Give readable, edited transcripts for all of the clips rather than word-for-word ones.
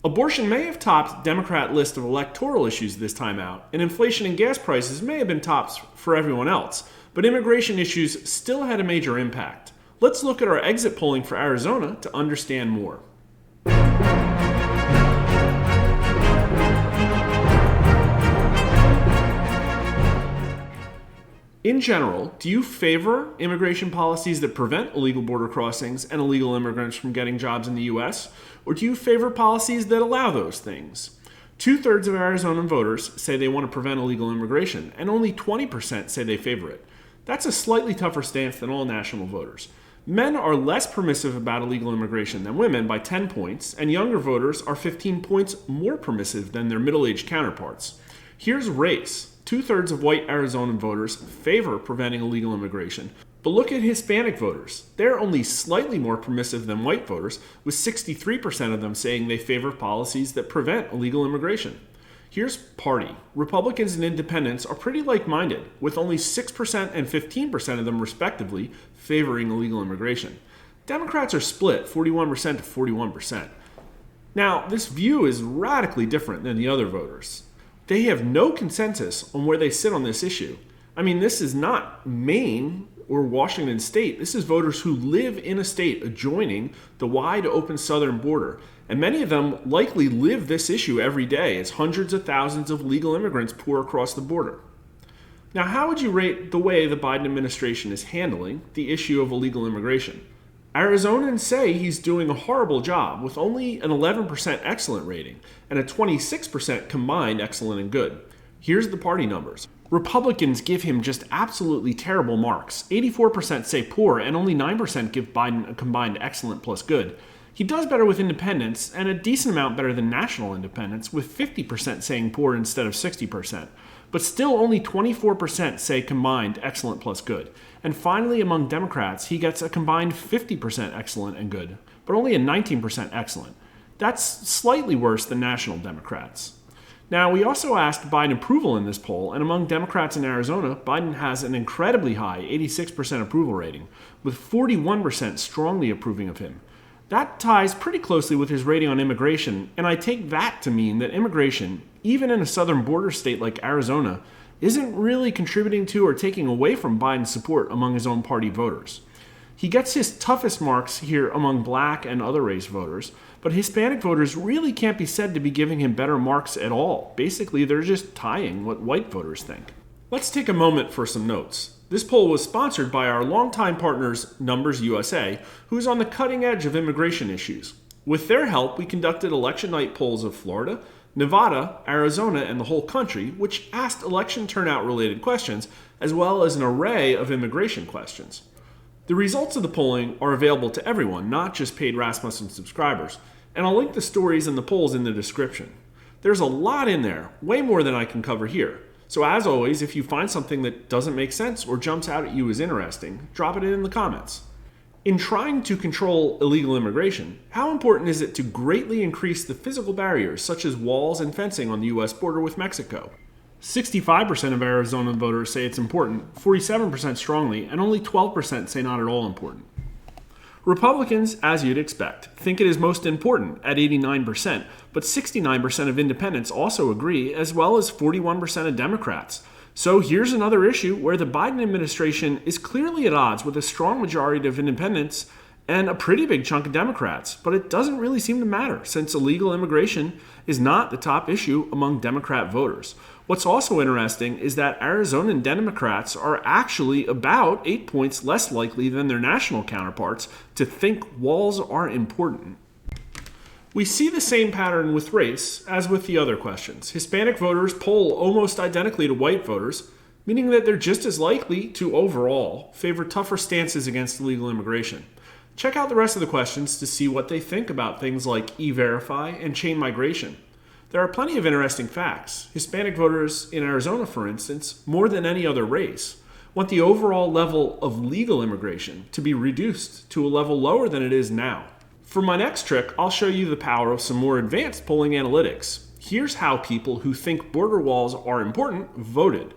Abortion may have topped Democrat list of electoral issues this time out, and inflation and gas prices may have been tops for everyone else, but immigration issues still had a major impact. Let's look at our exit polling for Arizona to understand more. In general, do you favor immigration policies that prevent illegal border crossings and illegal immigrants from getting jobs in the U.S., or do you favor policies that allow those things? 2/3 of Arizona voters say they want to prevent illegal immigration, and only 20% say they favor it. That's a slightly tougher stance than all national voters. Men are less permissive about illegal immigration than women by 10 points, and younger voters are 15 points more permissive than their middle-aged counterparts. Here's race. 2/3 of white Arizona voters favor preventing illegal immigration. But look at Hispanic voters. They're only slightly more permissive than white voters, with 63% of them saying they favor policies that prevent illegal immigration. Here's party. Republicans and independents are pretty like-minded, with only 6% and 15% of them respectively favoring illegal immigration. Democrats are split 41% to 41%. Now, this view is radically different than the other voters. They have no consensus on where they sit on this issue. I mean, this is not Maine or Washington State. This is voters who live in a state adjoining the wide open southern border. And many of them likely live this issue every day as hundreds of thousands of legal immigrants pour across the border. Now, how would you rate the way the Biden administration is handling the issue of illegal immigration? Arizonans say he's doing a horrible job with only an 11% excellent rating and a 26% combined excellent and good. Here's the party numbers. Republicans give him just absolutely terrible marks. 84% say poor and only 9% give Biden a combined excellent plus good. He does better with independents and a decent amount better than national independents, with 50% saying poor instead of 60%. But still only 24% say combined excellent plus good. And finally, among Democrats, he gets a combined 50% excellent and good, but only a 19% excellent. That's slightly worse than national Democrats. Now, we also asked Biden approval in this poll, and among Democrats in Arizona, Biden has an incredibly high 86% approval rating, with 41% strongly approving of him. That ties pretty closely with his rating on immigration, and I take that to mean that immigration, even in a southern border state like Arizona, isn't really contributing to or taking away from Biden's support among his own party voters. He gets his toughest marks here among black and other race voters, but Hispanic voters really can't be said to be giving him better marks at all. Basically, they're just tying what white voters think. Let's take a moment for some notes. This poll was sponsored by our longtime partners, Numbers USA, who is on the cutting edge of immigration issues. With their help, we conducted election night polls of Florida, Nevada, Arizona, and the whole country, which asked election turnout-related questions, as well as an array of immigration questions. The results of the polling are available to everyone, not just paid Rasmussen subscribers, and I'll link the stories and the polls in the description. There's a lot in there, way more than I can cover here. So as always, if you find something that doesn't make sense or jumps out at you as interesting, drop it in the comments. In trying to control illegal immigration, how important is it to greatly increase the physical barriers such as walls and fencing on the U.S. border with Mexico? 65% of Arizona voters say it's important, 47% strongly, and only 12% say not at all important. Republicans, as you'd expect, think it is most important at 89%, but 69% of independents also agree, as well as 41% of Democrats. So here's another issue where the Biden administration is clearly at odds with a strong majority of independents and a pretty big chunk of Democrats, but it doesn't really seem to matter since illegal immigration is not the top issue among Democrat voters. What's also interesting is that Arizona Democrats are actually about 8 points less likely than their national counterparts to think walls are important. We see the same pattern with race as with the other questions. Hispanic voters poll almost identically to white voters, meaning that they're just as likely to overall favor tougher stances against illegal immigration. Check out the rest of the questions to see what they think about things like E-Verify and chain migration. There are plenty of interesting facts. Hispanic voters in Arizona, for instance, more than any other race, want the overall level of legal immigration to be reduced to a level lower than it is now. For my next trick, I'll show you the power of some more advanced polling analytics. Here's how people who think border walls are important voted.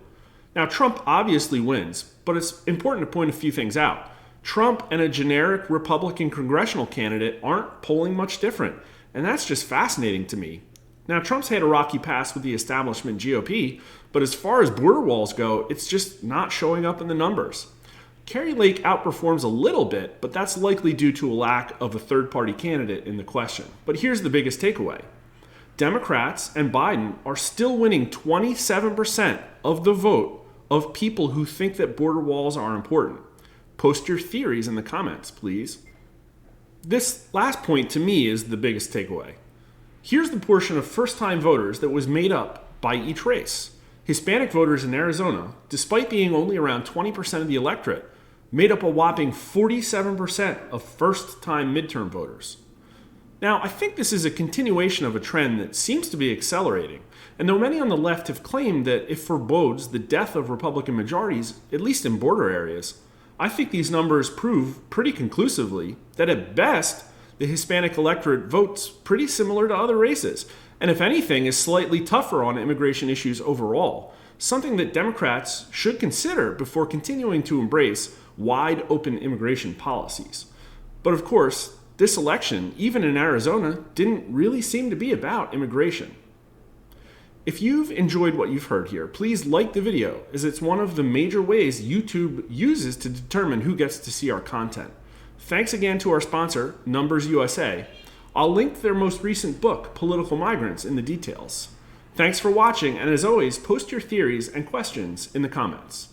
Now, Trump obviously wins, but it's important to point a few things out. Trump and a generic Republican congressional candidate aren't polling much different, and that's just fascinating to me. Now, Trump's had a rocky past with the establishment GOP, but as far as border walls go, it's just not showing up in the numbers. Kari Lake outperforms a little bit, but that's likely due to a lack of a third-party candidate in the question. But here's the biggest takeaway. Democrats and Biden are still winning 27% of the vote of people who think that border walls are important. Post your theories in the comments, please. This last point to me is the biggest takeaway. Here's the portion of first-time voters that was made up by each race. Hispanic voters in Arizona, despite being only around 20% of the electorate, made up a whopping 47% of first-time midterm voters. Now, I think this is a continuation of a trend that seems to be accelerating, and though many on the left have claimed that it forebodes the death of Republican majorities, at least in border areas, I think these numbers prove pretty conclusively that at best, the Hispanic electorate votes pretty similar to other races, and if anything, is slightly tougher on immigration issues overall, something that Democrats should consider before continuing to embrace wide open immigration policies. But of course, this election, even in Arizona, didn't really seem to be about immigration. If you've enjoyed what you've heard here, please like the video, as it's one of the major ways YouTube uses to determine who gets to see our content. Thanks again to our sponsor, Numbers USA. I'll link their most recent book, Political Migrants, in the details. Thanks for watching, and as always, post your theories and questions in the comments.